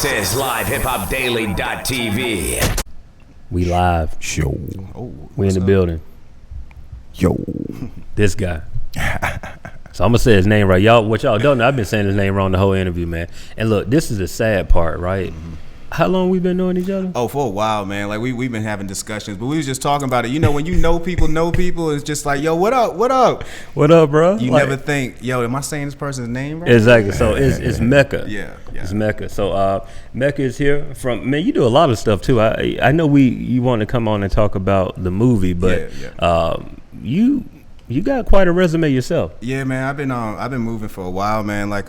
is livehip-hop-daily.tv. We live. Yo. We in the building. Yo. This guy. So I'm gonna say his name right. What y'all don't know, I've been saying his name wrong the whole interview, man. And look, this is the sad part, right? Mm-hmm. How long we been knowing each other? Oh, for a while, man. Like we've been having discussions, but we was just talking about it. You know, when you know people, it's just like, yo, what up? What up? What up, bro? You never think, yo, am I saying this person's name right? Exactly. So it's Mecca. Yeah. It's Mecca. So Mecca is here from, man, you do a lot of stuff too. I know you want to come on and talk about the movie, but you got quite a resume yourself. Yeah, man. I've been moving for a while, man. Like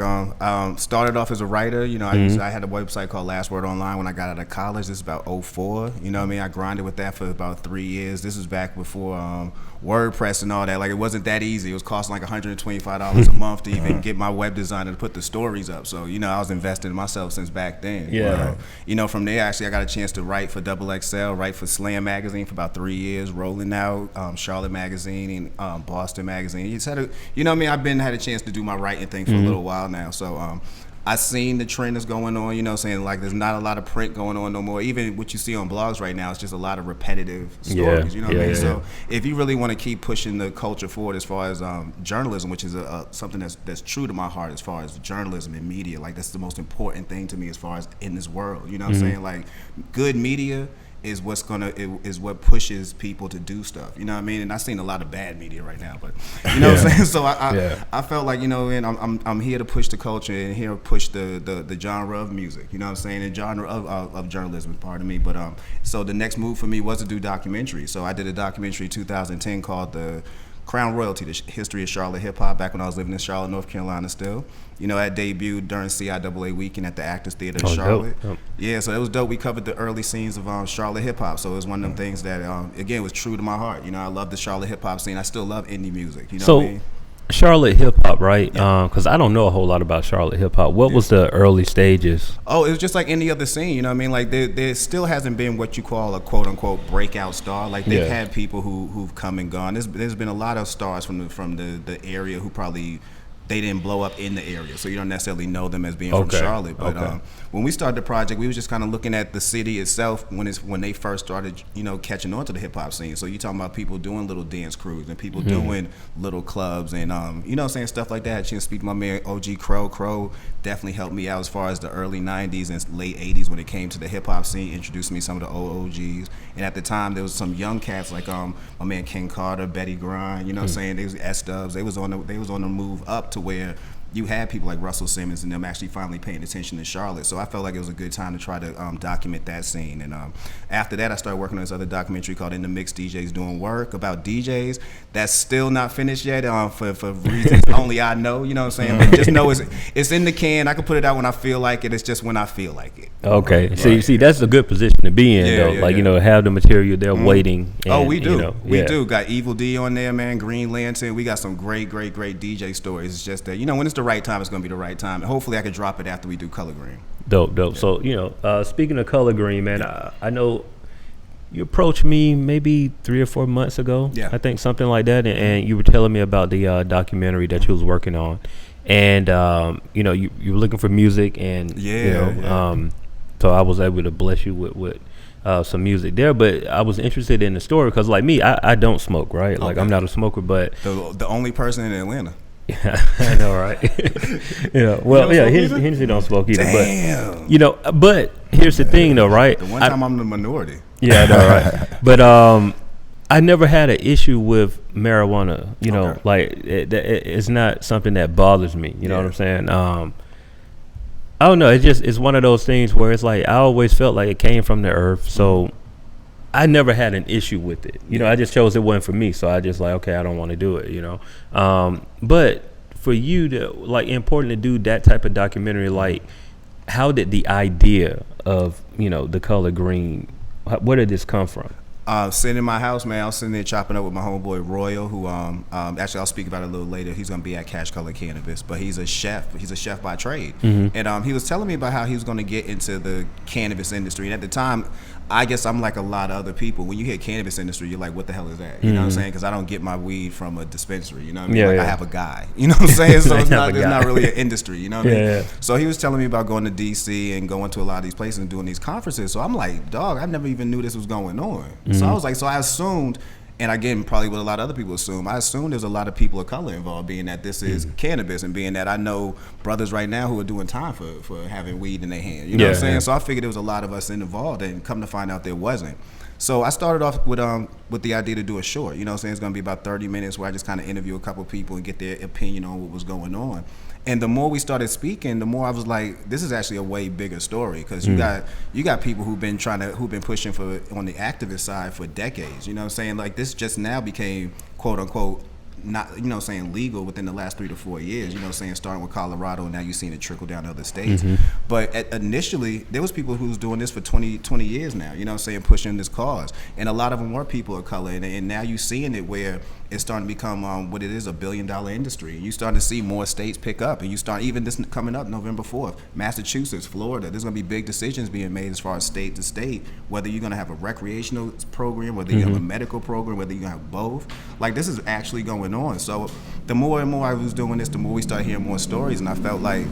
started off as a writer. You know, I had a website called Last Word Online when I got out of college. This is about 2004. You know what I mean? I grinded with that for about 3 years. This was back before WordPress and all that. Like, it wasn't that easy. It was costing like $125 a month to even get my web designer to put the stories up. So, you know, I was investing in myself since back then. Yeah. You know, from there, actually, I got a chance to write for XXL, write for Slam Magazine for about 3 years, Rolling Out, Charlotte Magazine, and Boston Magazine. You know what I mean? I've had a chance to do my writing thing for a little while now. So I seen the trend that's going on, you know, saying like there's not a lot of print going on no more. Even what you see on blogs right now, it's just a lot of repetitive stories, you know what I mean? So if you really want to keep pushing the culture forward as far as journalism, which is something that's true to my heart as far as journalism and media, like that's the most important thing to me as far as in this world, you know what I'm saying? Like good media is what pushes people to do stuff, you know what I mean? And I've seen a lot of bad media right now, but you know what I'm saying? So I felt like, you know, and I'm here to push the culture and here to push the genre of music, you know what I'm saying, and genre of journalism, pardon me. But so the next move for me was to do documentaries. So I did a documentary in 2010 called The Crown Royalty, the history of Charlotte hip hop, back when I was living in Charlotte, North Carolina still. You know, I debuted during CIAA weekend at the Actors Theater in Charlotte. Dope. Yeah, so it was dope. We covered the early scenes of Charlotte hip hop. So it was one of them things that, again, was true to my heart. You know, I love the Charlotte hip hop scene. I still love indie music. You know what I mean? Charlotte hip hop, right? Because I don't know a whole lot about Charlotte hip hop. What was the early stages? Oh, it was just like any other scene. You know what I mean? Like there still hasn't been what you call a quote unquote breakout star. Like they've had people who've come and gone. There's been a lot of stars from the area who probably they didn't blow up in the area, so you don't necessarily know them as being from Charlotte. But when we started the project, we was just kind of looking at the city itself when they first started, you know, catching on to the hip hop scene. So you talking about people doing little dance crews and people doing little clubs and you know what I'm saying, stuff like that. I had a chance to speak to my man OG Crow. Crow definitely helped me out as far as the early 90s and late 80s when it came to the hip hop scene, introduced me to some of the OGs. And at the time there was some young cats like my man King Carter, Betty Grind, you know what I'm saying, they was S-Dubs, they was on the move up to where you had people like Russell Simmons and them actually finally paying attention to Charlotte. So I felt like it was a good time to try to document that scene. And after that, I started working on this other documentary called In the Mix, DJs Doing Work, about DJs. That's still not finished yet for reasons only I know, you know what I'm saying? But just know it's in the can. I can put it out when I feel like it. It's just when I feel like it. Okay. Right. So you see, that's a good position to be in, though. You know, have the material there waiting. And, we do. You know, we do. Got Evil D on there, man. Green Lantern. We got some great DJ stories. It's just that, you know, when it's the right time, it's going to be the right time. And hopefully I can drop it after we do Color Green. Dope. Yeah. So, you know, speaking of Color Green, man, I know you approached me maybe 3 or 4 months ago. Yeah. I think something like that. And you were telling me about the documentary that you was working on. And, you know, you were looking for music and, so I was able to bless you with some music there, but I was interested in the story because, like me, I don't smoke, right? Like I'm not a smoker, but the only person in Atlanta. Yeah, I know, right? Hensley don't smoke either. Damn. But you know, but here's the thing, though, right? The one time I'm the minority. Yeah, I know, right? But I never had an issue with marijuana. You know, like it's not something that bothers me. You know what I'm saying? I don't know. It's one of those things where it's like I always felt like it came from the earth, so I never had an issue with it. You know, I just chose it wasn't for me, so I just like, okay, I don't want to do it. You know, but for you to like important to do that type of documentary, like how did the idea of, you know, The Color Green, where did this come from? Sitting in my house, man. I was sitting there chopping up with my homeboy Royal, who actually I'll speak about it a little later. He's gonna be at Cash Color Cannabis, but he's a chef. He's a chef by trade, and he was telling me about how he was gonna get into the cannabis industry. And at the time, I guess I'm like a lot of other people. When you hear cannabis industry, you're like, what the hell is that? You know what I'm saying? Because I don't get my weed from a dispensary. You know what I mean? I have a guy. You know what I'm saying? So it's not really an industry. You know what I mean? Yeah. So he was telling me about going to DC and going to a lot of these places and doing these conferences. So I'm like, dog, I never even knew this was going on. So I was like, so I assumed, and again, probably what a lot of other people assume, I assume there's a lot of people of color involved, being that this is cannabis, and being that I know brothers right now who are doing time for having weed in their hand. You know what I'm saying? Yeah. So I figured there was a lot of us involved, and come to find out there wasn't. So I started off with the idea to do a short. You know what I'm saying? It's going to be about 30 minutes where I just kind of interview a couple people and get their opinion on what was going on. And the more we started speaking, the more I was like, this is actually a way bigger story, because you got people who've been pushing for on the activist side for decades. You know what I'm saying? Like, this just now became quote unquote not, you know, saying legal within the last 3 to 4 years, you know, saying starting with Colorado, and now you've seen it trickle down to other states. But initially, there was people who was doing this for 20 years now, you know what I'm saying, pushing this cause. And a lot of them were people of color. And now you're seeing it where it's starting to become what it is, $1 billion industry. You starting to see more states pick up, and you start, even this coming up November 4th, Massachusetts, Florida, there's going to be big decisions being made as far as state to state, whether you're going to have a recreational program, whether you have a medical program, whether you're going to have both. Like, this is actually going on. So the more and more I was doing this, the more we started hearing more stories, and I felt like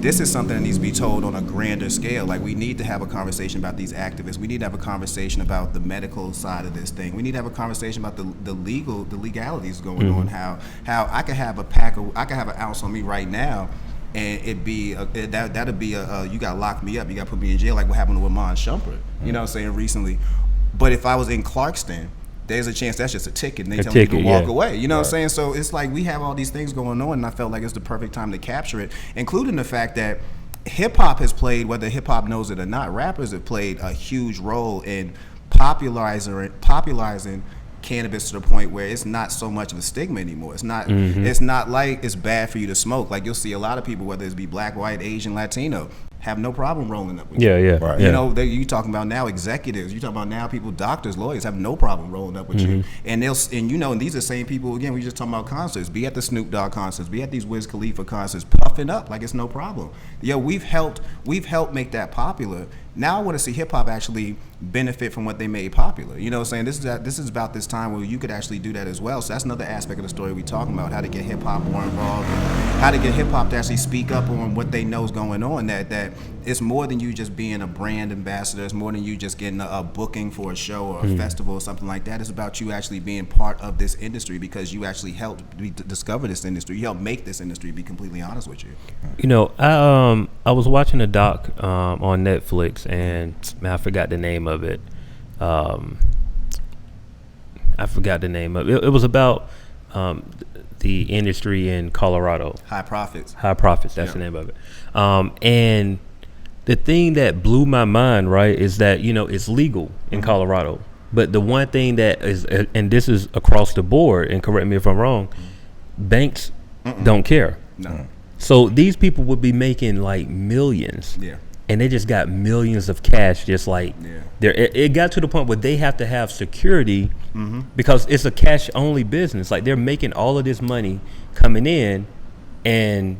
this is something that needs to be told on a grander scale. Like, we need to have a conversation about these activists. We need to have a conversation about the medical side of this thing. We need to have a conversation about the legalities going on. How I could have I could have an ounce on me right now, and it'd be that'd be you gotta lock me up, you gotta put me in jail, like what happened with Mon Shumpert, you know what I'm saying, recently. But if I was in Clarkston, there's a chance that's just a ticket, and they tell me to walk away. You know what I'm saying? So it's like we have all these things going on, and I felt like it's the perfect time to capture it, including the fact that hip hop has played, whether hip hop knows it or not, rappers have played a huge role in popularizing cannabis to the point where it's not so much of a stigma anymore. It's not it's not like it's bad for you to smoke. Like, you'll see a lot of people, whether it's be black, white, Asian, Latino, have no problem rolling up with you. Right. You know, you talking about now executives, you talking about now people, doctors, lawyers, have no problem rolling up with you. And and these are the same people, again, we just talking about concerts, be at the Snoop Dogg concerts, be at these Wiz Khalifa concerts, puffing up like it's no problem. We've helped make that popular. Now I want to see hip hop actually benefit from what they made popular. You know what I'm saying? This is about this time where you could actually do that as well. So that's another aspect of the story we talking about, how to get hip hop more involved, and how to get hip hop to actually speak up on what they know is going on. That it's more than you just being a brand ambassador. It's more than you just getting a booking for a show or a festival or something like that. It's about you actually being part of this industry, because you actually helped discover this industry. You helped make this industry, to be completely honest with you. You know, I was watching a doc on Netflix, and I forgot the name of it. It was about the industry in Colorado. High Profits. That's the name of it. And the thing that blew my mind, right, is that, you know, it's legal in Colorado. But the one thing that is, and this is across the board, and correct me if I'm wrong, banks don't care. No. So these people would be making like millions. Yeah. And they just got millions of cash, just like it got to the point where they have to have security because it's a cash only business. Like, they're making all of this money coming in, and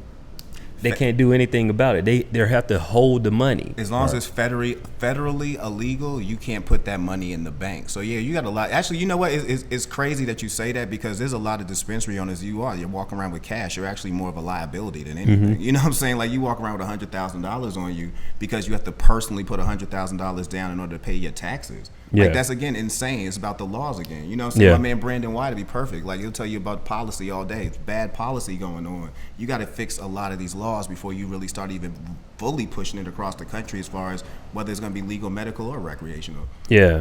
they can't do anything about it. They have to hold the money. As long as it's federally illegal, you can't put that money in the bank. So yeah, you got a lot. Actually, you know what? It's crazy that you say that, because there's a lot of dispensary owners. You're walking around with cash. You're actually more of a liability than anything. You know what I'm saying? Like, you walk around with $100,000 on you because you have to personally put $100,000 down in order to pay your taxes. Like, that's, again, insane. It's about the laws again. You know what I'm saying? My man Brandon White, to be perfect, like, he'll tell you about policy all day. It's bad policy going on. You got to fix a lot of these laws before you really start even fully pushing it across the country, as far as whether it's going to be legal, medical, or recreational. Yeah,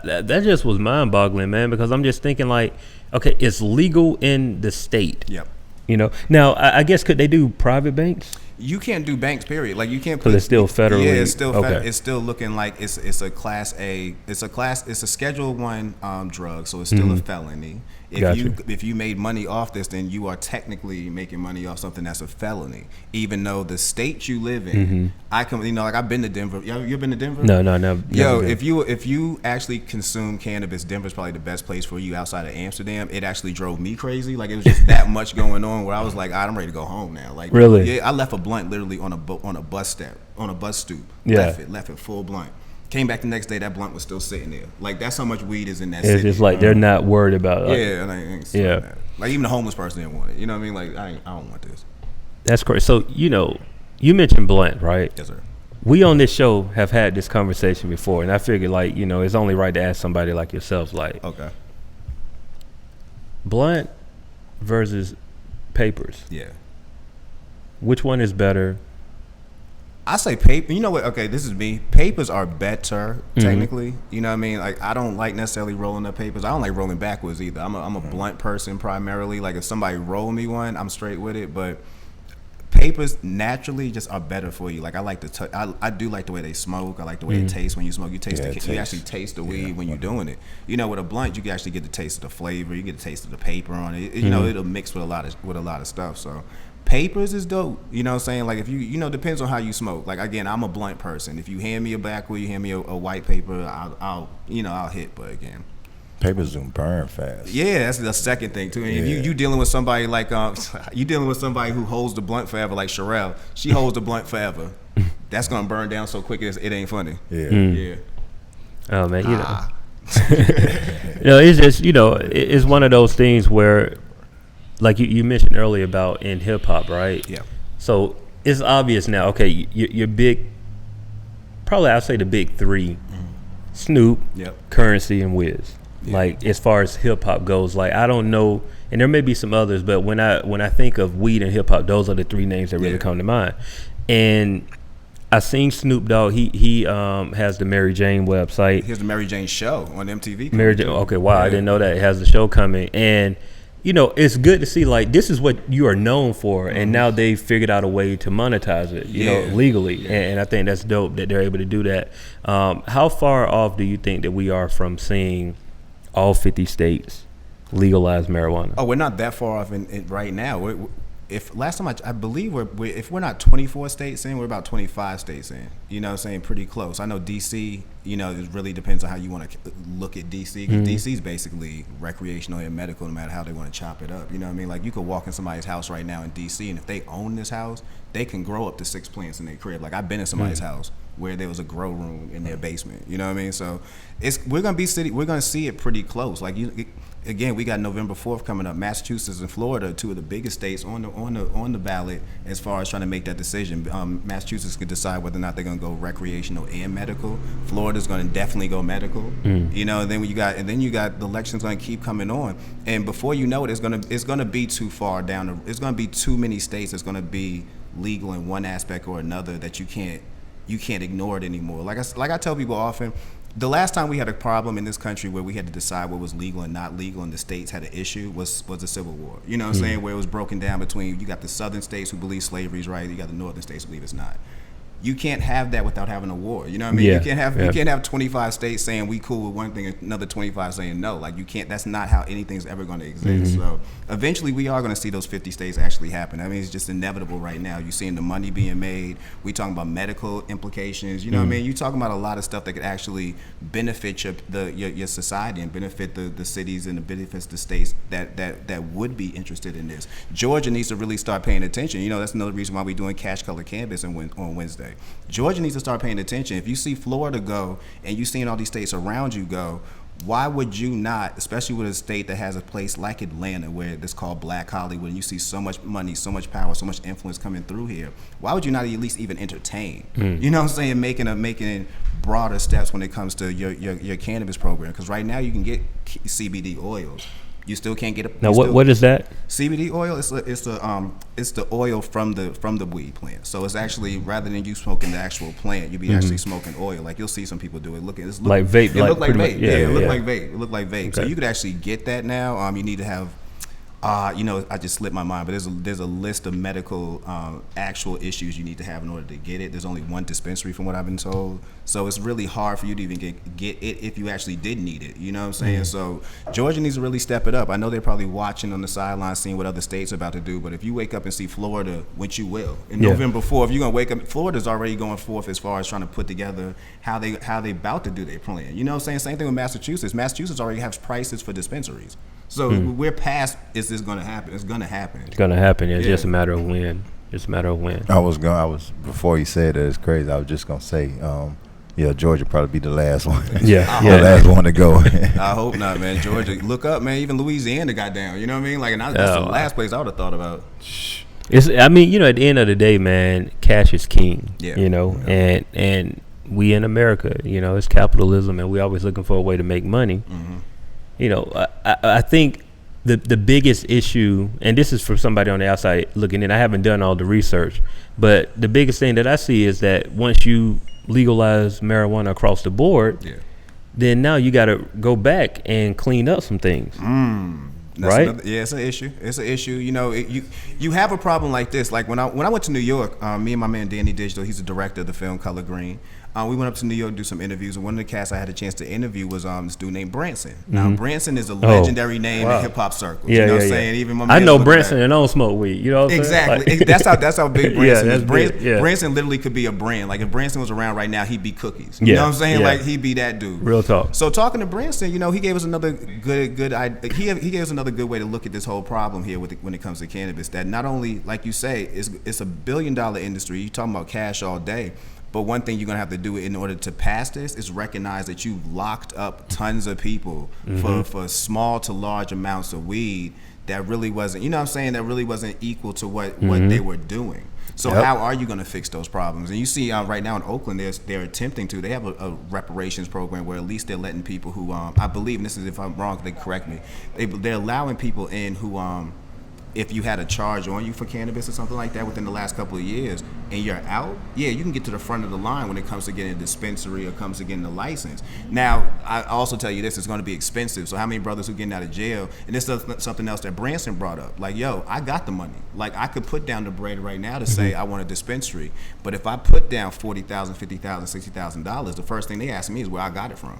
that just was mind-boggling, man, because I'm just thinking, like, okay, it's legal in the state. Yep. You know, now I guess, could they do private banks? You can't do banks, period. Like, you can't put. Because it's still federally. Yeah, it's still it's still looking like it's a class A. It's a Schedule 1 drug, so it's still a felony. If you made money off this, then you are technically making money off something that's a felony, even though the state you live in. I've been to Denver. You ever been to Denver? No. Yo, if you actually consume cannabis, Denver's probably the best place for you outside of Amsterdam. It actually drove me crazy. Like, it was just that much going on where I was like, I'm ready to go home now. Like, really? Yeah, I left a blunt literally on a bus stoop. Yeah. Left it full blunt. Came back the next day, that blunt was still sitting there. Like, that's how much weed is in that city. It's just like they're not worried about it. Like, like, even the homeless person didn't want it. You know what I mean? Like, I don't want this. That's correct. So, you mentioned blunt, right? Yes, sir. We on this show have had this conversation before, and I figured, like, it's only right to ask somebody like yourself, like, okay, blunt versus papers. Yeah. Which one is better? I say paper. You know what? Okay, this is me. Papers are better, technically. You know what I mean? Like, I don't like necessarily rolling up papers. I don't like rolling backwards either. I'm a blunt person primarily. Like, if somebody roll me one, I'm straight with it. But papers naturally just are better for you. Like, I like I do like the way they smoke. I like the way it tastes when you smoke. You actually taste the weed when you're doing it. With a blunt, you can actually get the taste of the flavor. You get the taste of the paper on it. It'll mix with a lot of stuff. So papers is dope. You know what I'm saying? Like, if you depends on how you smoke. Like, again, I'm a blunt person. If you hand me a backwood, you hand me a white paper, I'll hit. But again, papers don't burn fast. Yeah, that's the second thing too. And if you dealing with somebody like you dealing with somebody who holds the blunt forever, like Sherelle, she holds the blunt forever. That's gonna burn down so quick it ain't funny. Yeah. Oh man, it's just it's one of those things where, like you mentioned earlier about in hip hop, right? Yeah. So it's obvious now. Okay, you're big. Probably I'll say the big three: Snoop, Currency, and Wiz. Yeah. Like, as far as hip hop goes, like, I don't know, and there may be some others, but when I think of weed and hip hop, those are the three names that really come to mind. And I seen Snoop Dogg. He has the Mary Jane website. He has the Mary Jane show on MTV. Mary Jane. Okay, wow, I didn't know that. It has the show coming, and it's good to see, like, this is what you are known for, and now they figured out a way to monetize it, legally, and I think that's dope that they're able to do that. How far off do you think that we are from seeing all 50 states legalize marijuana? Oh, we're not that far off in right now. If last time I believe if we're not 24 states in, we're about 25 states in. You know what I'm saying? Pretty close. I know DC, it really depends on how you want to look at DC. Because DC is basically recreational and medical, no matter how they want to chop it up. You know what I mean? Like, you could walk in somebody's house right now in DC, and if they own this house, they can grow up to 6 plants in their crib. Like, I've been in somebody's house where there was a grow room in their basement. You know what I mean? So we're gonna see it pretty close. Like, again, we got November 4th coming up. Massachusetts and Florida, two of the biggest states on the ballot as far as trying to make that decision. Massachusetts could decide whether or not they're gonna go recreational and medical. Florida's gonna definitely go medical. And then you got the elections gonna keep coming on, and before you know it, it's gonna be too far down. It's gonna be too many states that's gonna be legal in one aspect or another that you can't ignore it anymore. Like I tell people often, the last time we had a problem in this country where we had to decide what was legal and not legal, and the states had an issue was the Civil War. You know what I'm saying? Where it was broken down between, you got the southern states who believe slavery is right, you got the northern states who believe it's not. You can't have that without having a war. You know what I mean? You can't have 25 states saying we cool with one thing and another 25 saying no. Like, you can't. That's not how anything's ever going to exist. So eventually we are going to see those 50 states actually happen. I mean, it's just inevitable right now. You're seeing the money being made. We talking about medical implications. You know what I mean? You're talking about a lot of stuff that could actually benefit your society and benefit the cities and the benefits the states that would be interested in this. Georgia needs to really start paying attention. That's another reason why we're doing cash color cannabis on Wednesday. Georgia needs to start paying attention. If you see Florida go and you seeing all these states around you go, why would you not, especially with a state that has a place like Atlanta where it's called Black Hollywood and you see so much money, so much power, so much influence coming through here, why would you not at least even entertain? You know what I'm saying? Making broader steps when it comes to your cannabis program, because right now you can get CBD oils. You still can't get it. Now, what is that? CBD oil. It's the oil from the weed plant. So it's actually, rather than you smoking the actual plant, you be actually smoking oil. Like, you'll see some people do it. Like vape. It look like vape. It look like vape. Okay. So you could actually get that now. You need to have I just slipped my mind, but there's a list of medical actual issues you need to have in order to get it. There's only one dispensary from what I've been told, so it's really hard for you to even get it if you actually did need it. You know what I'm saying? So Georgia needs to really step it up. I know they're probably watching on the sidelines, seeing what other states are about to do, but if you wake up and see Florida, which you will, in November 4th, you're gonna wake up. Florida's already going forth as far as trying to put together how they about to do their plan. You know what I'm saying? Same thing with Massachusetts. Massachusetts already has prices for dispensaries. So we're past. Is this going to happen? It's going to happen. It's going to happen. It's just a matter of when. Just a matter of when. I was before you said that, it's crazy. I was just gonna say, Georgia probably be the last one. The last one to go. I hope not, man. Georgia, look up, man. Even Louisiana got down. You know what I mean? Like, and that's the last place I would have thought about. At the end of the day, man, cash is king. Yeah. And we in America, it's capitalism, and we always looking for a way to make money. Mm-hmm. I think the biggest issue, and this is for somebody on the outside looking in, I haven't done all the research, but the biggest thing that I see is that once you legalize marijuana across the board, then now you got to go back and clean up some things. Right? It's an issue. It's an issue. You have a problem like this. Like when I went to New York, me and my man Danny Digital, he's the director of the film Color Green. We went up to New York to do some interviews, and one of the cats I had a chance to interview was this dude named Branson. Now, Branson is a legendary name in hip hop circles. You know what I'm saying? Even my I know Branson and I don't smoke weed. You know what I'm saying? Exactly. That's how big Branson is. Branson literally could be a brand. Like if Branson was around right now, he'd be cookies. You know what I'm saying? Like he'd be that dude. Real talk. So talking to Branson, he gave us another good idea. He gave us another good way to look at this whole problem here when it comes to cannabis. That not only, like you say, it's a $1 billion industry. You're talking about cash all day. But one thing you're going to have to do in order to pass this is recognize that you've locked up tons of people for small to large amounts of weed that really wasn't, that really wasn't equal to what they were doing. So how are you going to fix those problems? And you see right now in Oakland, they're attempting to. They have a reparations program where at least they're letting people who, I believe, and this is if I'm wrong, they correct me, they're allowing people in who, if you had a charge on you for cannabis or something like that within the last couple of years and you're out, you can get to the front of the line when it comes to getting a dispensary or comes to getting a license. Now, I also tell you this, it's going to be expensive. So how many brothers who getting out of jail, and this is something else that Branson brought up, like, I got the money. Like, I could put down the bread right now to say I want a dispensary, but if I put down $40,000, $50,000, $60,000, the first thing they ask me is where I got it from.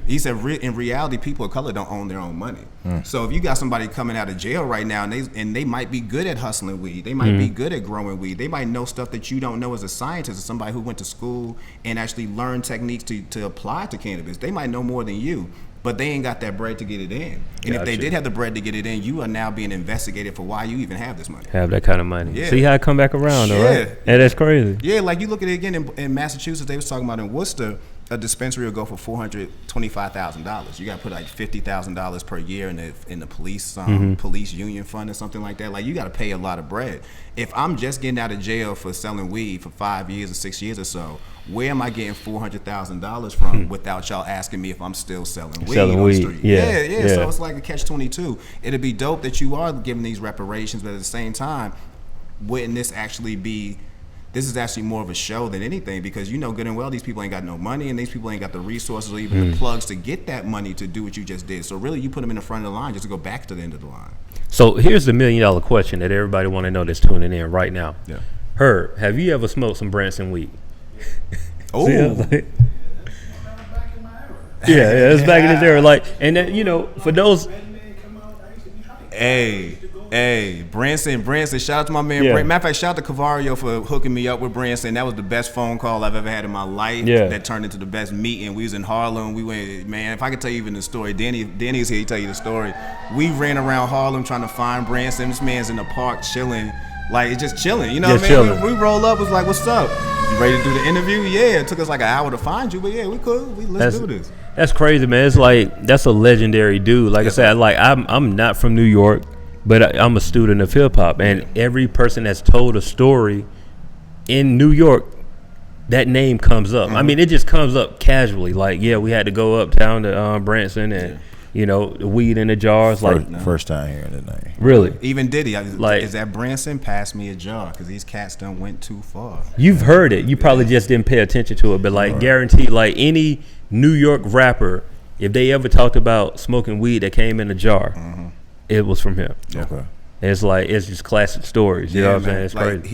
He said, in reality, people of color don't own their own money. So if you got somebody coming out of jail right now and they might be good at hustling weed, they might be good at growing weed, they might know stuff that you don't know as a scientist or somebody who went to school and actually learned techniques to apply to cannabis. They might know more than you, but they ain't got that bread to get it in. And if they did have the bread to get it in, you are now being investigated for why you even have this money. Have that kind of money. Yeah. See how it come back around, though, right? Yeah, that's crazy. Yeah, like you look at it again in Massachusetts, they was talking about in Worcester, a dispensary will go for $425,000. You got to put like $50,000 per year in the police police union fund or something like that. Like you got to pay a lot of bread. If I'm just getting out of jail for selling weed for 5 years or 6 years or so, where am I getting $400,000 from without y'all asking me if I'm still selling weed on the street? Yeah. So it's like a catch-22. It'd be dope that you are giving these reparations, but at the same time, wouldn't this actually be? This is actually more of a show than anything, because good and well these people ain't got no money and these people ain't got the resources or even the plugs to get that money to do what you just did. So really you put them in the front of the line just to go back to the end of the line. So here's the $1 million question that everybody want to know that's tuning in right now. Yeah. Herb, have you ever smoked some Branson weed? Oh. It's back in this era. Like, and then, for those. Hey, Branson, shout out to my man. Matter of fact, shout out to Cavario for hooking me up with Branson. That was the best phone call I've ever had in my life. Yeah. That turned into the best meeting. We was in Harlem. We went, man, if I could tell you even the story, Danny's here to tell you the story. We ran around Harlem trying to find Branson. This man's in the park chilling. Like, just chilling. You know what I mean? We roll up, was like, what's up? You ready to do the interview? Yeah, it took us like an hour to find you, but we could. Let's do this. That's crazy, man. It's like, that's a legendary dude. Like I said, I'm not from New York, but I'm a student of hip hop, and every person that's told a story in New York, that name comes up. I mean, it just comes up casually. Like, we had to go uptown to Branson and the weed in the jars. First time hearing the name. Really? Even Diddy, is that Branson? Pass me a jar, because these cats done went too far. You've heard it. You probably just didn't pay attention to it, but guaranteed, like any New York rapper, if they ever talked about smoking weed that came in a jar, it was from him. Yeah. Okay. It's like, it's just classic stories. You know what I'm saying? It's like crazy.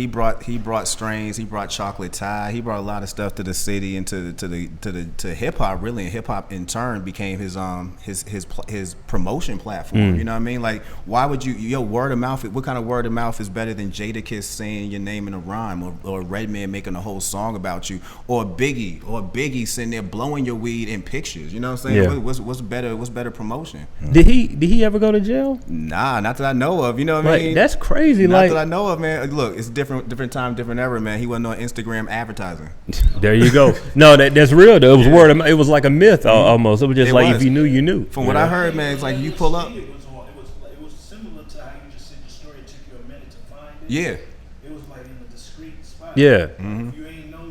He brought strains. He brought chocolate tie. He brought a lot of stuff to the city and to hip hop. Really, and hip hop in turn became his promotion platform. You know what I mean? Like, why would you word of mouth? What kind of word of mouth is better than Jadakiss saying your name in a rhyme, or Redman making a whole song about you, or Biggie sitting there blowing your weed in pictures? You know what I'm saying? Yeah. What's better promotion? Did he ever go to jail? Nah, not that I know of. You know what I Like, mean? that's crazy. Not Like, that I know of, man. Look, it's different time, different era, man. He wasn't on Instagram advertising. there you go. No, that's real though. It was word of mouth. It was like a myth almost. It was just if you knew, you knew. From what I heard, man, it's like you pull up. It was similar to how you just said your story. It took you a minute to find it. Yeah. It was like in a discreet spot. Yeah. If you ain't know, you ain't know.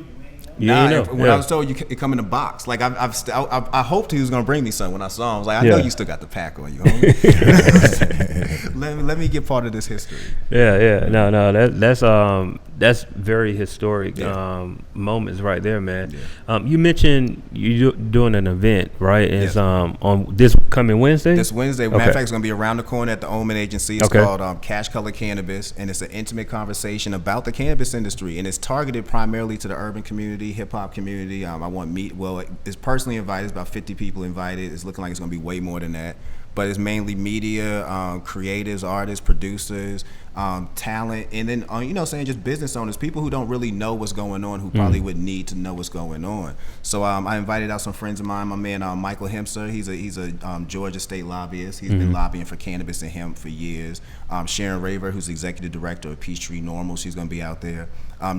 You ain't know. When I was told it come in a box, like I hoped he was gonna bring me some when I saw him. I was like, I know you still got the pack on you, homie. let me get part of this history. Yeah. No. That's very historic moments right there, man. Yeah. You mentioned you doing an event, right? It's on this coming Wednesday. This Wednesday, matter of fact, it's gonna be around the corner at the Omen Agency. It's called Cash Color Cannabis, and it's an intimate conversation about the cannabis industry, and it's targeted primarily to the urban community, hip hop community. It's personally invited. It's about 50 people invited. It's looking like it's gonna be way more than that. But it's mainly media, creatives, artists, producers, talent, and then just business owners, people who don't really know what's going on, who probably would need to know what's going on. So I invited out some friends of mine. My man Michael Hemser, he's a Georgia state lobbyist. He's been lobbying for cannabis and hemp for years. Sharon Raver, who's executive director of Peachtree Normal, she's going to be out there.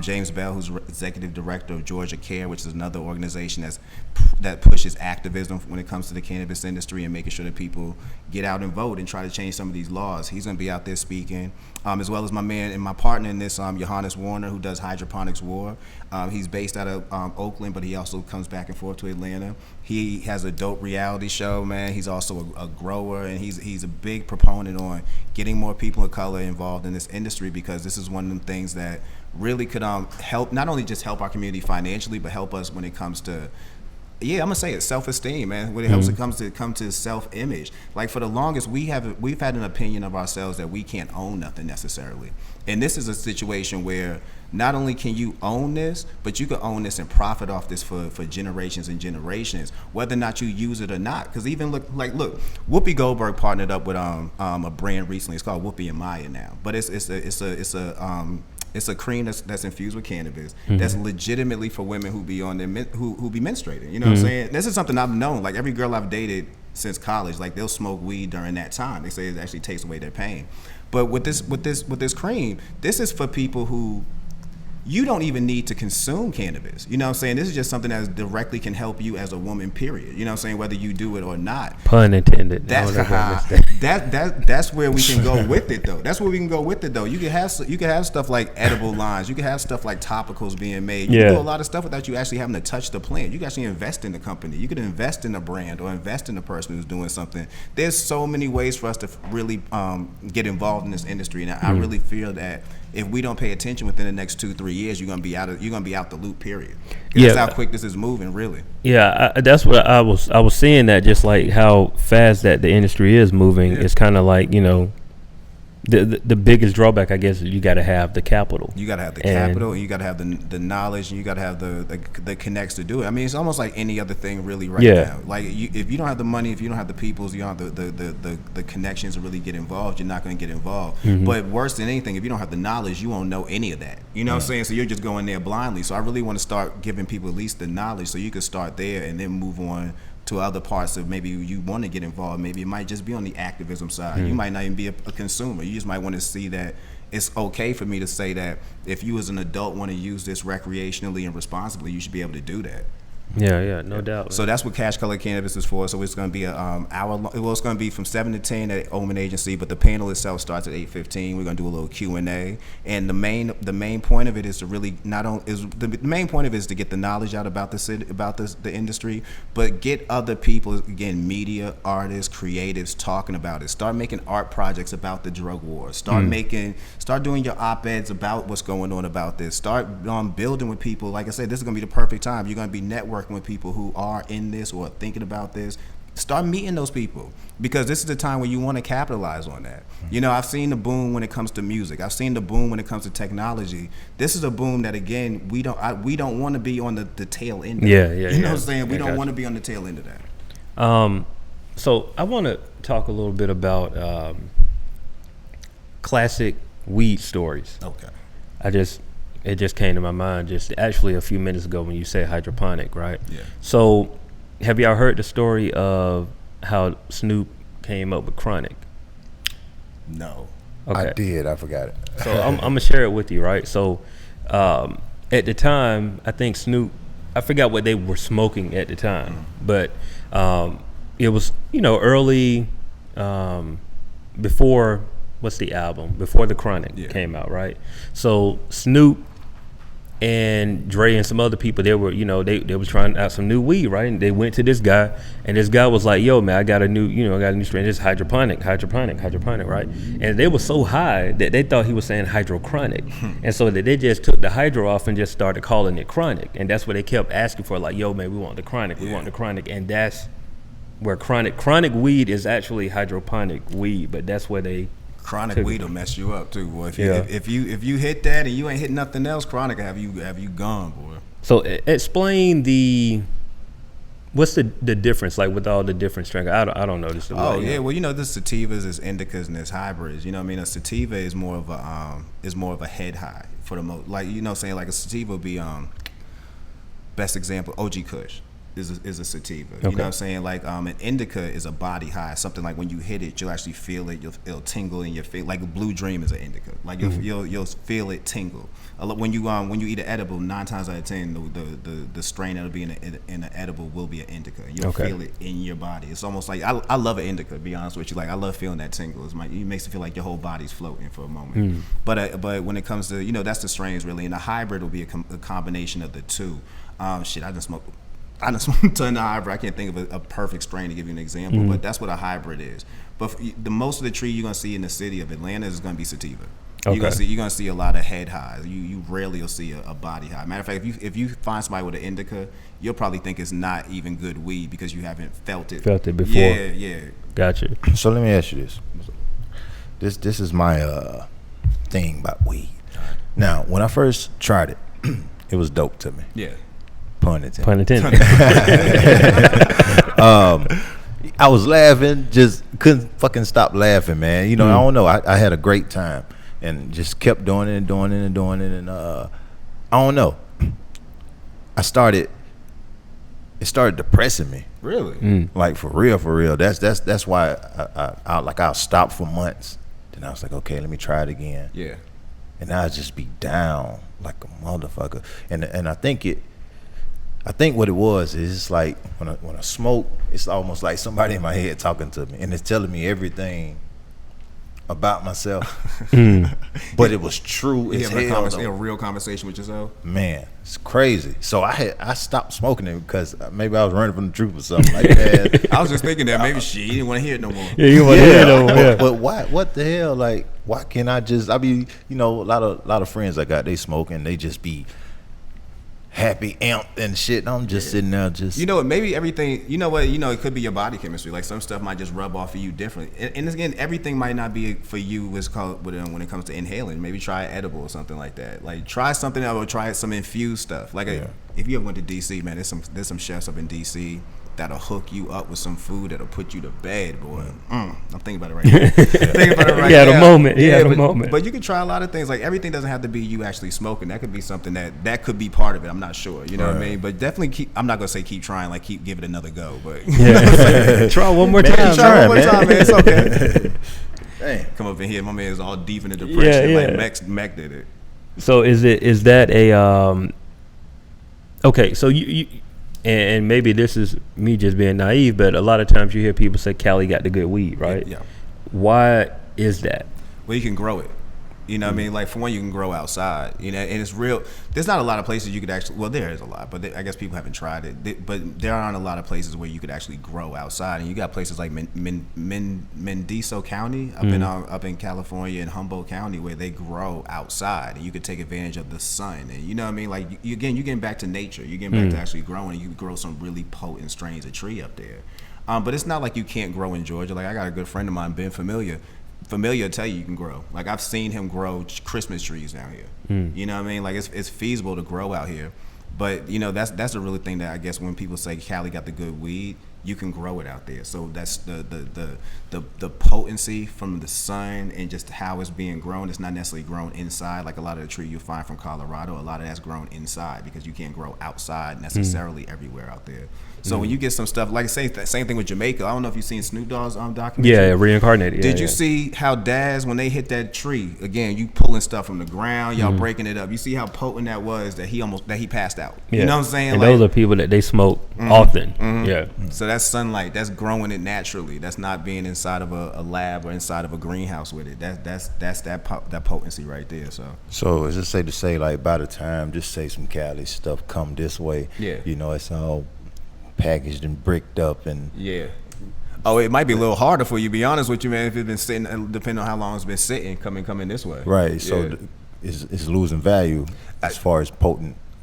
James Bell, who's executive director of Georgia Care, which is another organization that pushes activism when it comes to the cannabis industry and making sure that people get out and vote and try to change some of these laws. He's going to be out there speaking, as well as my man and my partner in this, Johannes Warner, who does Hydroponics War. He's based out of Oakland, but he also comes back and forth to Atlanta. He has a dope reality show, man. He's also a grower, and he's a big proponent on getting more people of color involved in this industry, because this is one of them things that really could help, not only just help our community financially, but help us when it comes to, I'm gonna say it, self-esteem, man. When it helps, it come to self-image. Like, for the longest, we've had an opinion of ourselves that we can't own nothing necessarily, and this is a situation where not only can you own this, but you can own this and profit off this for generations and generations, whether or not you use it or not. Because even look, Whoopi Goldberg partnered up with a brand recently. It's called Whoopi and Maya now, but it's a cream that's infused with cannabis, that's legitimately for women who be on their who be menstruating. You know what I'm saying? This is something I've known. Like, every girl I've dated since college, like, they'll smoke weed during that time. They say it actually takes away their pain. But with this cream, this is for people who you don't even need to consume cannabis. You know what I'm saying? This is just something that directly can help you as a woman, period. You know what I'm saying? Whether you do it or not. Pun intended. That's where we can go with it, though. That's where we can go with it, though. You can have stuff like edible lines. You can have stuff like topicals being made. You can do a lot of stuff without you actually having to touch the plant. You can actually invest in the company. You could invest in a brand or invest in the person who's doing something. There's so many ways for us to really get involved in this industry, and I really feel that if we don't pay attention within the next 2-3 years, you're gonna be out the loop. Period. That's how quick this is moving, really. Yeah, that's what I was seeing, that just like how fast that the industry is moving. It's kind of like, the biggest drawback, I guess, is you got to have the capital. You got to have the capital, and you got to have the knowledge, and you got to have the connects to do it. I mean, it's almost like any other thing, really, now. Like, if you don't have the money, if you don't have the peoples, you don't have the connections to really get involved, you're not going to get involved. But worse than anything, if you don't have the knowledge, you won't know any of that. You know what I'm saying? So you're just going there blindly. So I really want to start giving people at least the knowledge, so you can start there and then move on to other parts of maybe you want to get involved. Maybe it might just be on the activism side. You might not even be a consumer. You just might want to see that it's okay for me to say that if you as an adult want to use this recreationally and responsibly, you should be able to do that. No doubt. So that's what Cash Color Cannabis is for. So it's going to be an hour long. Well, it's going to be from 7 to 10 at Omen Agency, but the panel itself starts at 8:15. We're going to do a little Q&A, and the main point of it is to really the main point of it is to get the knowledge out about the industry, but get other people, again, media, artists, creatives, talking about it. Start making art projects about the drug war. Start doing your op-eds about what's going on about this. Start building with people. Like I said, this is going to be the perfect time. You're going to be networking with people who are in this or thinking about this, start meeting those people, because this is the time where you want to capitalize on that. You know, I've seen the boom when it comes to music. I've seen the boom when it comes to technology. This is a boom that, again, we don't want to be on the tail end of it. You know what I'm saying? We don't want to be on the tail end of that. So I want to talk a little bit about classic weed stories. Okay. It just came to my mind just actually a few minutes ago when you said hydroponic, right? Yeah. So have y'all heard the story of how Snoop came up with chronic? No. Okay. I did. I forgot it. So I'm gonna share it with you, right? So at the time, I think Snoop, I forgot what they were smoking at the time, but it was, you know, early before, what's the album? Before the Chronic came out, right? So Snoop and Dre and some other people, they were, you know, they were trying out some new weed, right? And they went to this guy, and this guy was like, "Yo, man, I got a new strain. It's hydroponic, right?" And they were so high that they thought he was saying hydrochronic, and so that they just took the hydro off and just started calling it chronic, and that's what they kept asking for, like, "Yo, man, we want the chronic, we want the chronic," and that's where chronic weed is actually hydroponic weed, but that's where they. Chronic weed will mess you up too, boy. If you hit that and you ain't hit nothing else, chronic have you gone, boy. So explain what's the difference, like, with all the different strains? I don't know this. Well, you know, there's sativas, there's indicas, and there's hybrids. You know what I mean? A sativa is more of a head high for the most. Like, you know, saying like a sativa would be best example, OG Kush. Is a sativa. You know what I'm saying? Like an indica is a body high. Something like when you hit it, you'll actually feel it. It'll tingle in your face. Like a Blue Dream is an indica. Like you'll feel it tingle. When you eat an edible, 9 times out of 10, the strain that'll be in an edible will be an indica. You'll feel it in your body. It's almost like I love an indica. To be honest with you, like I love feeling that tingle. It makes it feel like your whole body's floating for a moment. But when it comes to, you know, that's the strains really. And the hybrid will be a combination of the two. I just smoked a ton of hybrid. I can't think of a perfect strain to give you an example, but that's what a hybrid is. But the most of the tree you're gonna see in the city of Atlanta is gonna be sativa. You're gonna see a lot of head highs. You rarely will see a body high. Matter of fact, if you find somebody with an indica, you'll probably think it's not even good weed because you haven't felt it. Felt it before. Yeah. Gotcha. So let me ask you this. This is my thing about weed. Now, when I first tried it, it was dope to me. Yeah. Pun intended. I was laughing, just couldn't fucking stop laughing, man. You know, I don't know. I had a great time and just kept doing it and I don't know. It started depressing me. Really? Like for real. That's why I'll stop for months. Then I was like, okay, let me try it again. Yeah. And I'll just be down like a motherfucker. And I think what it was is it's like when I smoke, it's almost like somebody in my head talking to me and it's telling me everything about myself. But it was true as hell. A real conversation with yourself. Man, it's crazy. So I stopped smoking it because maybe I was running from the truth or something like that. I was just thinking that maybe she didn't want to hear it no more. Yeah, you want to hear it no more. Yeah. But why? What the hell? Like, why can't I just? I be, you know, a lot of friends I got, they smoke and they just be happy, amped and shit. I'm just sitting there, just, you know what? Maybe everything. You know what? You know, it could be your body chemistry. Like some stuff might just rub off of you differently. And again, everything might not be for you. What's called when it comes to inhaling. Maybe try edible or something like that. Like try something else or try some infused stuff. Like if you ever went to DC, man, there's some chefs up in DC that'll hook you up with some food that'll put you to bed, boy. I'm thinking about it right now. Thinking about it right now. He had a moment. But you can try a lot of things. Like everything doesn't have to be you actually smoking. That could be something that could be part of it. I'm not sure. You know what I mean? But definitely I'm not gonna say keep trying. Like give it another go. But try one more time. Try one more time, man. It's okay. Dang. Come up in here, my man is all deep in the depression. Like Mac did it. So is that a okay? So you. And maybe this is me just being naive, but a lot of times you hear people say Cali got the good weed, right? Yeah. Why is that? Well, you can grow it. You know what I mean? Like, for one, you can grow outside, you know, and it's real. There's not a lot of places you could actually, well, there is a lot, but I guess people haven't tried it. But there aren't a lot of places where you could actually grow outside. And you got places like Mendocino County up in California and Humboldt County where they grow outside and you could take advantage of the sun. And you know what I mean? Like, you're getting back to nature. You're getting back to actually growing, and you can grow some really potent strains of tree up there. But it's not like you can't grow in Georgia. Like I got a good friend of mine, Ben Familiar will tell you can grow. Like I've seen him grow Christmas trees down here. You know what I mean? Like it's feasible to grow out here. But you know that's the really thing that I guess when people say Cali got the good weed, you can grow it out there. So that's the potency from the sun and just how it's being grown. It's not necessarily grown inside like a lot of the tree you find from Colorado. A lot of that's grown inside because you can't grow outside necessarily everywhere out there. So when you get some stuff, like say same thing with Jamaica. I don't know if you've seen Snoop Dogg's documentary. Yeah, reincarnated. Did you see how Daz, when they hit that tree again, you pulling stuff from the ground, y'all breaking it up. You see how potent that was that he passed out. Yeah. You know what I'm saying? And like, those are people that they smoke often. Yeah. So that's sunlight. That's growing it naturally. That's not being inside of a lab or inside of a greenhouse with it. That's that potency right there. So is it safe to say like by the time just say some Cali stuff come this way, you know, it's all packaged and bricked up and oh, it might be a little harder for you, to be honest with you, man, if it's been sitting, depending on how long it's been sitting, coming this way. Right. So it's losing value as far as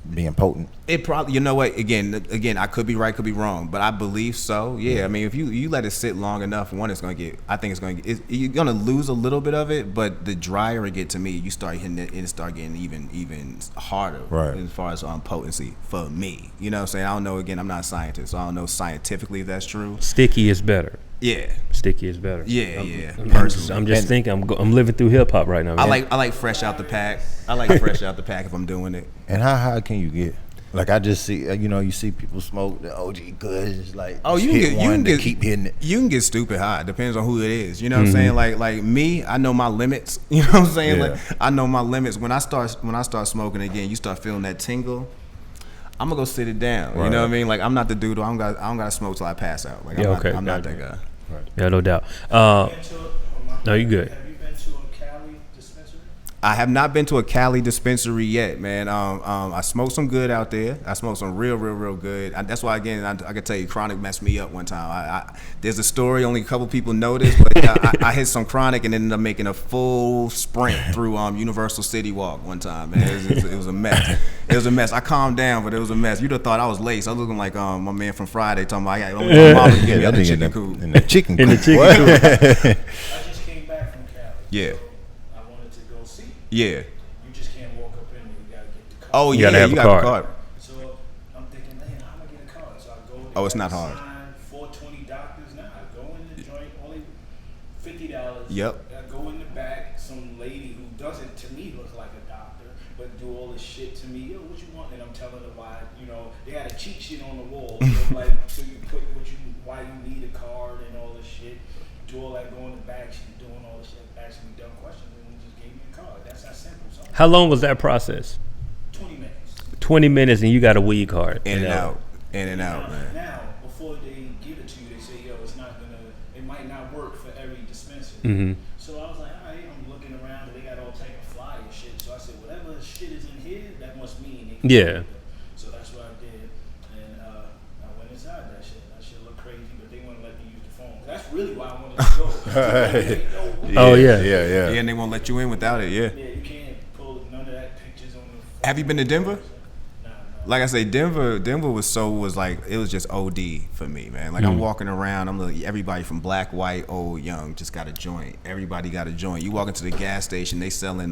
being potent. It probably, you know what, again, I could be right, could be wrong, but I believe so. Yeah, I mean, if you let it sit long enough, one, you're gonna lose a little bit of it, but the drier it get to me, you start hitting it and it start getting even harder as far as potency for me. You know what I'm saying? I don't know, again, I'm not a scientist, so I don't know scientifically if that's true. Sticky is better. Yeah. Sticky is better. Personally. I'm just thinking, I'm living through hip hop right now, man. I like fresh out the pack. I like fresh out the pack if I'm doing it. And how high can you get? Like I just see, you know, you see people smoke the OG Kush. It's like you can keep hitting it. You can get stupid high. Depends on who it is. You know what I'm saying? Like me, I know my limits. You know what I'm saying? Like I know my limits. When I start smoking again, you start feeling that tingle. I'm gonna go sit it down. You know what I mean? Like I'm not the dude. I don't gotta smoke till I pass out. Like I'm not that guy. Right. Yeah, no doubt. No, you good. Have you been to a Cali dispensary? I have not been to a Cali dispensary yet, man. I smoked some good out there. I smoked some real good. That's why, again, I can tell you, Chronic messed me up one time. There's a story only a couple people know this, but I hit some Chronic and ended up making a full sprint through Universal City Walk one time, man. It was a mess. It was a mess. I calmed down, but it was a mess. You'd have thought I was laced. I was looking like my man from Friday talking about, I got my mama to give me the chicken coop. In the chicken coop. I just came back from Cali. Yeah. So I wanted to go see. Yeah. You just can't walk up in there. You gotta get the card. Oh, you yeah, gotta have you a got a card. card. So I'm thinking, man, how am I get a card? So I go. Oh, it's not hard. 420 doctors now. I go in the joint, only $50. Yep. I go in the back. Some lady who doesn't, to me, look like a doctor, but do all this shit to me. Yo, what you want? And I'm telling her why. You know, they had a cheat sheet on the wall. So like, so you put why you need a card and all this shit. Do all that. Go in the back. She's doing all this shit. Asking me dumb questions, and then just gave me a card. That's how simple. So How long was that process? 20 minutes. 20 minutes and you got a weed card. In and out, man. Now, before they give it to you, they say, yo, it might not work for every dispensary. Mm-hmm. So I was like, all right, I'm looking around, and they got all type of flyer shit. So I said, whatever shit is in here, that must mean they can Yeah. do it. So that's what I did. And I went inside that shit. That shit looked crazy, but they wouldn't let me use the phone. That's really why I wanted to go. Oh, yeah. Yeah, and they won't let you in without it, yeah. Yeah, you can't pull none of that pictures on the phone. Have you been to Denver? Nah. Like I say, Denver was like, it was just OD for me, man. Like I'm walking around, I'm like, everybody from black, white, old, young, just got a joint. Everybody got a joint. You walk into the gas station, they selling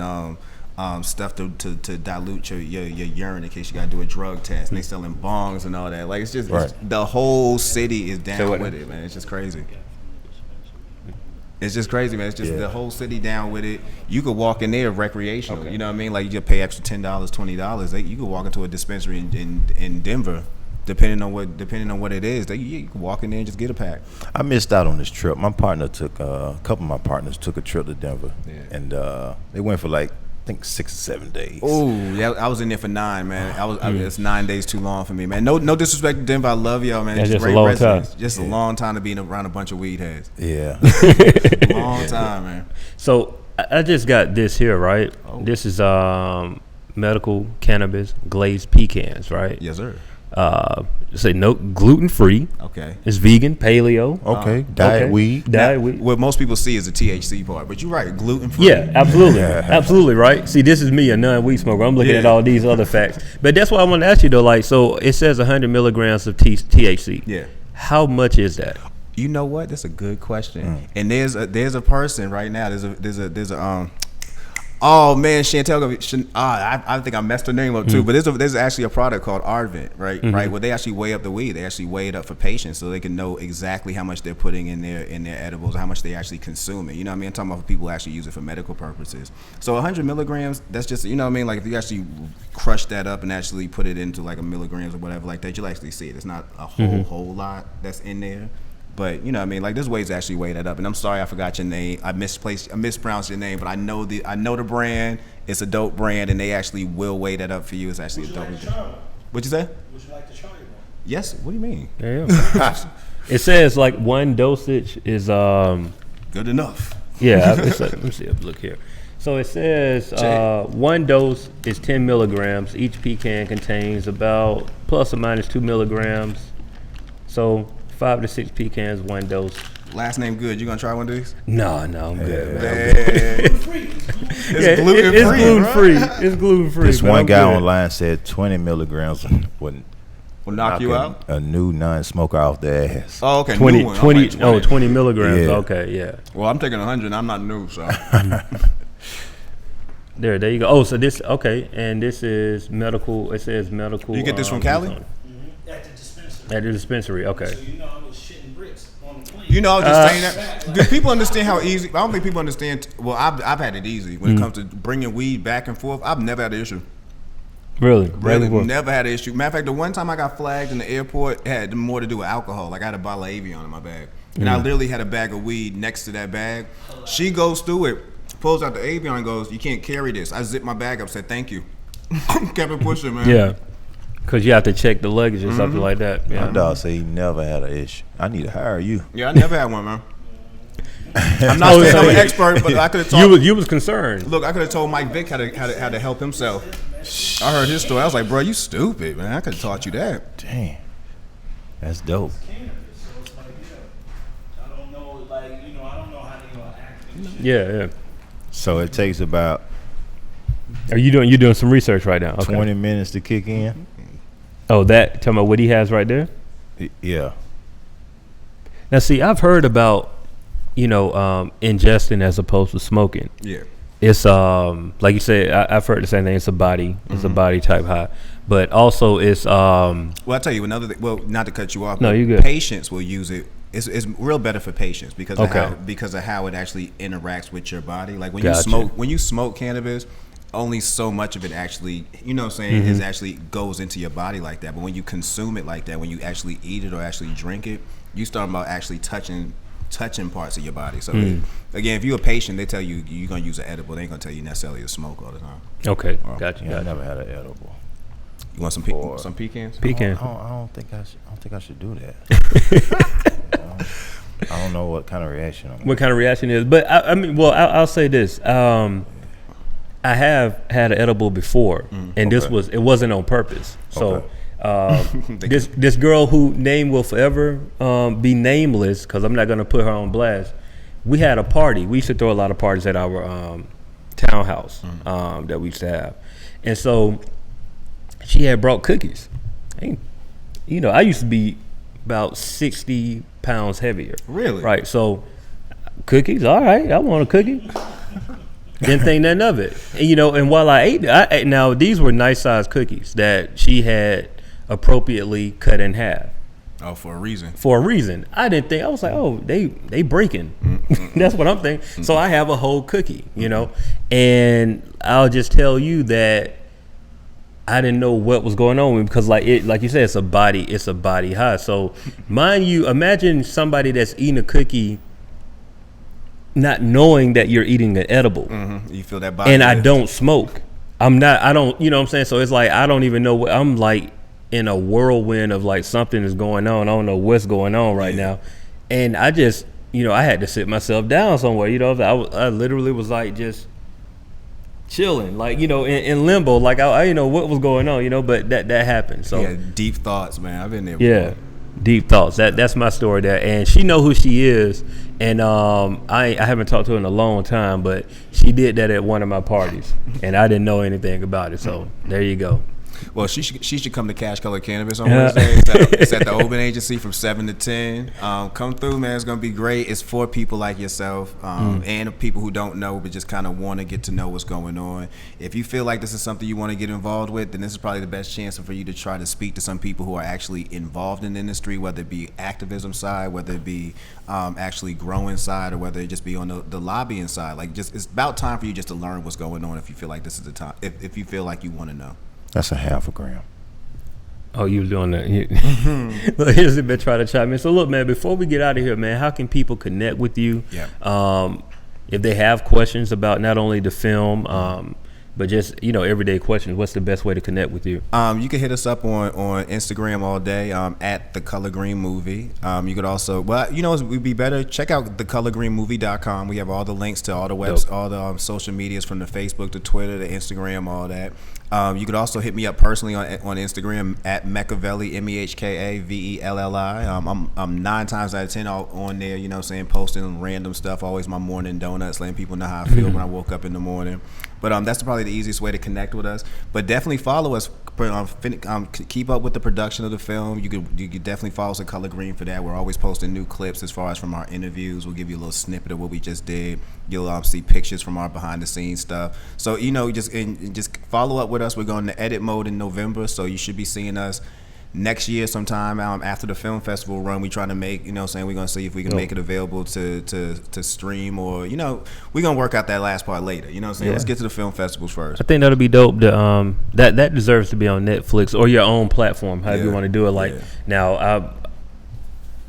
stuff to dilute your urine in case you gotta do a drug test. And they selling bongs and all that. Like it's just the whole city is down with it, man. It's just crazy. It's just crazy, man. It's just the whole city down with it. You could walk in there recreational. You know what I mean? Like you just pay extra $10, $20. You could walk into a dispensary in Denver, depending on what it is. You can walk in there and just get a pack. I missed out on this trip. My partner took a couple of my partners took a trip to Denver, and they went for like I think 6 or 7 days. Oh, yeah, I was in there for 9, man. It's 9 days too long for me, man. No disrespect to Denver. I love y'all, man. That's just great a long residents. time. Just a long time to be around a bunch of weed heads. Yeah. Long time, man. So I just got this here, right? This is medical cannabis glazed pecans, right? Yes, sir. Say no gluten free. Okay. It's vegan, paleo. Okay. Diet weed. Diet weed. What most people see is the THC part, but you're right, gluten free. Yeah, absolutely. Absolutely, right? See, this is me, a non-weed smoker. I'm looking at all these other facts. But that's why I want to ask you, though, like, so it says 100 milligrams of THC. Yeah. How much is that? You know what? That's a good question. And there's a person right now. There's a oh man, Chantel. I think I messed her name up too. But there's actually a product called Arvent, right? Right, where they actually weigh up the weed. They actually weigh it up for patients so they can know exactly how much they're putting in their edibles, how much they actually consume it. You know what I mean? I'm talking about people who actually use it for medical purposes. So 100 milligrams, that's just, you know what I mean? Like if you actually crush that up and actually put it into like a milligrams or whatever like that, you'll actually see it. It's not a whole lot that's in there. But you know what I mean, like there's ways to actually weigh that up. And I'm sorry I forgot your name. I mispronounced your name, but I know the brand. It's a dope brand, and they actually will weigh that up for you. It's actually a dope brand. What'd you say? Would you like to try it? Yes. What do you mean? Yeah. It says like one dosage is good enough. Yeah. It's like, let me see. Look here. So it says one dose is 10 milligrams. Each pecan contains about plus or minus 2 milligrams. So 5 to 6 pecans, one dose. Last name good. You gonna try one of these? No, I'm good. It's gluten free. It's gluten free. This one guy online said 20 milligrams will knock you out. A new non-smoker off the ass. Oh, okay. 20 milligrams. Yeah. Okay, yeah. Well, I'm taking 100. I'm not new, so. There you go. Oh, so this and this is medical. It says medical. You get this from Cali? At the dispensary, okay. So you know I was shitting bricks on the plane. You know, I was just saying that. Do people understand how easy? I don't think people understand. Well, I've had it easy when it comes to bringing weed back and forth. I've never had an issue. Really, never had an issue. Matter of fact, the one time I got flagged in the airport, it had more to do with alcohol. Like I had a bottle of Avion in my bag, and I literally had a bag of weed next to that bag. She goes through it, pulls out the Avion, and goes, "You can't carry this." I zipped my bag up, said, "Thank you." Kept it pushing, man. Yeah. Because you have to check the luggage or something like that. Yeah. My dog said he never had an issue. I need to hire you. Yeah, I never had one, man. I'm not saying I'm an expert, but I could have told you was concerned. Look, I could have told Mike Vick how to help himself. I heard his story. I was like, bro, you stupid, man. I could have taught you that. Damn. That's dope. I don't know how they gonna act. Yeah. So it takes about you're doing some research right now. Okay. 20 minutes to kick in. Oh, talking about what he has right there? Yeah. Now, see, I've heard about, ingesting as opposed to smoking. Yeah. It's, like you said, I've heard the same thing. It's a body type high. But also it's, well, I'll tell you another thing. Well, not to cut you off. No, you're good. Patients will use it. It's real better for patients because of how it actually interacts with your body. Like when you smoke cannabis, only so much of it actually, is actually goes into your body like that. But when you consume it like that, when you actually eat it or actually drink it, you start about actually touching parts of your body. So again, if you're a patient, they tell you you're gonna use an edible. They ain't gonna tell you necessarily to smoke all the time. Okay, gotcha. I never had an edible. You want some pecans? Pecan. I don't think I should do that. I don't know what kind of reaction. What kind of reaction is? But I'll say this. I have had an edible before, and it wasn't on purpose. So this girl whose name will forever be nameless, because I'm not going to put her on blast. We had a party. We used to throw a lot of parties at our townhouse that we used to have, and so she had brought cookies. I used to be about 60 pounds heavier. Really? Right. So cookies. All right. I want a cookie. Didn't think nothing of it. And while I ate, now these were nice sized cookies that she had appropriately cut in half. Oh, for a reason. I didn't think, I was like, oh, they breaking. That's what I'm thinking. So I have a whole cookie, and I'll just tell you that I didn't know what was going on with me because like you said, it's a body high. So mind you, imagine somebody that's eating a cookie not knowing that you're eating an edible. You feel that body. And I don't smoke. I don't, you know what I'm saying? So it's like, I don't even know I'm like in a whirlwind of like something is going on. I don't know what's going on right now. And I just, I had to sit myself down somewhere, I literally was like just chilling, like, in limbo. Like I didn't know what was going on, but that happened. So yeah, deep thoughts, man. I've been there before. Yeah. Deep thoughts. That's my story there, and she know who she is. And I haven't talked to her in a long time, but she did that at one of my parties, and I didn't know anything about it. So there you go. Well, she should come to Cash Color Cannabis on Wednesday. It's at the Open Agency from 7 to 10. Come through, man. It's gonna be great. It's for people like yourself and people who don't know but just kind of want to get to know what's going on. If you feel like this is something you want to get involved with, then this is probably the best chance for you to try to speak to some people who are actually involved in the industry, whether it be activism side, whether it be actually growing side, or whether it just be on the lobbying side. Like, just it's about time for you just to learn what's going on if you feel like this is the time. If you feel like you want to know. That's a half a gram. Oh, you was doing that. Look, here's a bit try to chime in. So look, man, before we get out of here, man, how can people connect with you? Yeah. If they have questions about not only the film, but just, everyday questions, what's the best way to connect with you? You can hit us up on Instagram all day at The Color Green Movie. You could also, it would be better, check out thecolorgreenmovie.com. We have all the links to all the webs, all the social medias, from the Facebook to Twitter to Instagram, all that. You could also hit me up personally on Instagram at Mekavelli, MEHKAVELLI. I'm 9 times out of 10 on there, posting random stuff, always my morning donuts, letting people know how I feel when I woke up in the morning. But that's probably the easiest way to connect with us. But definitely follow us. Keep up with the production of the film. You could definitely follow us at Color Green for that. We're always posting new clips as far as from our interviews. We'll give you a little snippet of what we just did. You'll see pictures from our behind the scenes stuff. So just follow up with us. We're going to edit mode in November, so you should be seeing us next year sometime after the film festival run. We trying to make, we're going to see if we can make it available to stream, or, we're going to work out that last part later. Let's get to the film festivals first. I think that'll be dope. That deserves to be on Netflix or your own platform, however you want to do it. Now,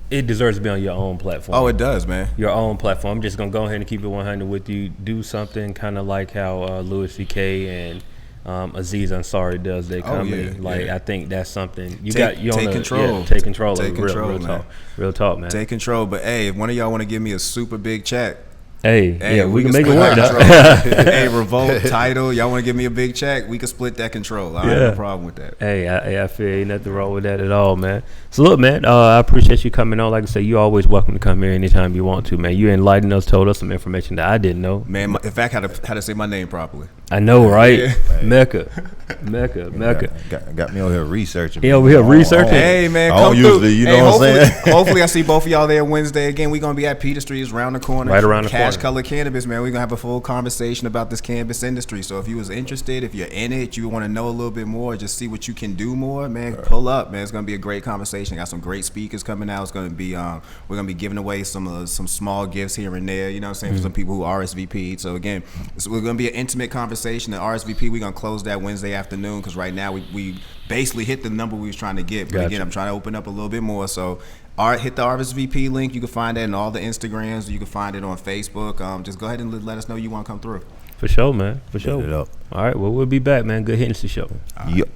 it deserves to be on your own platform. Oh, it does, man. Your own platform. I'm just going to go ahead and keep it 100 with you. Do something kind of like how Louis C.K. and Aziz Ansari does their comedy. I think that's something you take control. Take control. Take control, man. Real talk, man. Take control. But hey, if one of y'all want to give me a super big check, hey, we can make it work. Hey, Revolt, Title, y'all want to give me a big check? We can split that control. I have no problem with that. Hey, I feel ain't nothing wrong with that at all, man. So look, man, I appreciate you coming on. Like I said, you're always welcome to come here anytime you want to, man. You enlightened us, told us some information that I didn't know. Man, in fact, how to say my name properly. I know, right? Yeah. Mecca. Got me over here researching. He over here researching. Hey, man, I come don't through. usually, what I'm saying? Hopefully, I see both of y'all there Wednesday again. We're going to be at Peter Street, around the corner. Right around the corner. Cash Color Cannabis, man. We're going to have a full conversation about this cannabis industry. So if you was interested, if you're in it, you want to know a little bit more, just see what you can do more, man, pull up, man. It's going to be a great conversation. Got some great speakers coming out. It's going to be, we're going to be giving away some small gifts here and there, for some people who RSVP'd. So again, we're going to be an intimate conversation. The RSVP, we're going to close that Wednesday afternoon, because right now we basically hit the number we was trying to get. But again, I'm trying to open up a little bit more. So hit the RSVP link. You can find that in all the Instagrams. You can find it on Facebook. Just go ahead and let us know you want to come through. For sure, man. For sure. All right, well, we'll be back, man. Good Hennessy show. Yep.